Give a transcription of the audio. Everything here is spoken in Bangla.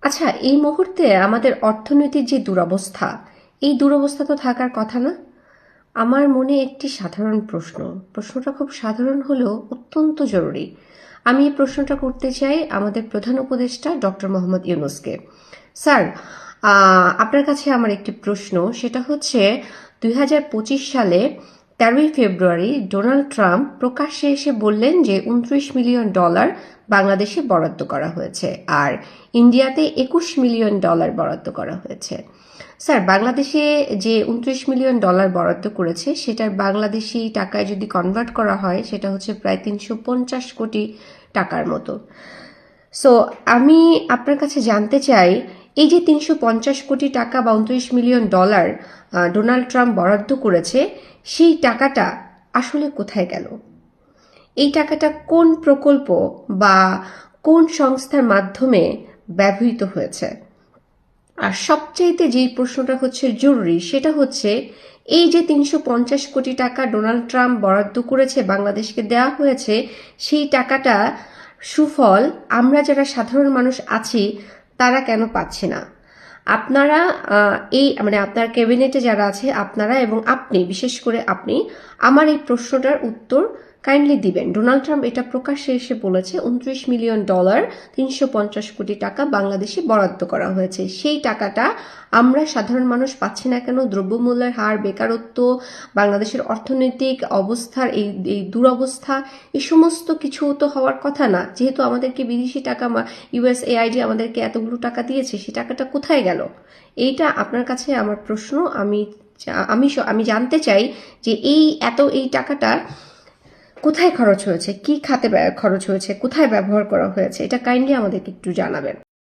আচ্ছা, এই মুহূর্তে আমাদের অর্থনৈতিক যে দুরবস্থা, এই দুরবস্থা তো থাকার কথা না। আমার মনে একটি সাধারণ প্রশ্নটা খুব সাধারণ হলেও অত্যন্ত জরুরি। আমি এই প্রশ্নটা করতে চাই আমাদের প্রধান উপদেষ্টা ডক্টর মোহাম্মদ ইউনূসকে। স্যার, আপনার কাছে আমার একটি প্রশ্ন, সেটা হচ্ছে 2025 সালে 13ই ফেব্রুয়ারি ডোনাল্ড ট্রাম্প প্রকাশ্যে এসে বললেন যে $29 মিলিয়ন বাংলাদেশে বরাদ্দ করা হয়েছে, আর ইন্ডিয়াতে $21 মিলিয়ন বরাদ্দ করা হয়েছে। স্যার, বাংলাদেশে যে $29 মিলিয়ন বরাদ্দ করেছে সেটার বাংলাদেশি টাকায় যদি কনভার্ট করা হয় সেটা হচ্ছে প্রায় 350 কোটি টাকার মতো। সো আমি আপনার কাছে জানতে চাই, এই যে 350 কোটি টাকা বা $29 মিলিয়ন ডোনাল্ড ট্রাম্প বরাদ্দ করেছে, সেই টাকাটা আসলে কোথায় গেল? এই টাকাটা কোন প্রকল্প বা কোন সংস্থার মাধ্যমে ব্যবহৃত হয়েছে? আর সবচাইতে যেই প্রশ্নটা হচ্ছে জরুরি, সেটা হচ্ছে এই যে 350 কোটি টাকা ডোনাল্ড ট্রাম্প বরাদ্দ করেছে, বাংলাদেশকে দেওয়া হয়েছে, সেই টাকাটা সুফল আমরা যারা সাধারণ মানুষ আছি তারা কেন পাচ্ছি না? আপনারা এই মানে আপনার ক্যাবিনেটে যারা আছে আপনারা এবং আপনি, বিশেষ করে আপনি, আমার এই প্রশ্নটার উত্তর কাইন্ডলি দিবেন। ডোনাল্ড ট্রাম্প এটা প্রকাশ্যে এসে বলেছে $29 মিলিয়ন 350 কোটি টাকা বাংলাদেশে বরাদ্দ করা হয়েছে। সেই টাকাটা আমরা সাধারণ মানুষ পাচ্ছি না কেন? দ্রব্যমূল্যের হার, বেকারত্ব, বাংলাদেশের অর্থনৈতিক অবস্থার এই দুরবস্থা, এই সমস্ত কিছু তো হওয়ার কথা না। যেহেতু আমাদেরকে বিদেশি টাকা, USAID আমাদেরকে এতগুলো টাকা দিয়েছে, সেই টাকাটা কোথায় গেল? এইটা আপনার কাছে আমার প্রশ্ন। আমি জানতে চাই যে এই টাকাটা কোথায় খরচ হয়েছে, কি খাতে খরচ হয়েছে, কোথায় ব্যবহার করা হয়েছে, এটা কাইন্ডলি আমাদেরকে একটু জানাবেন।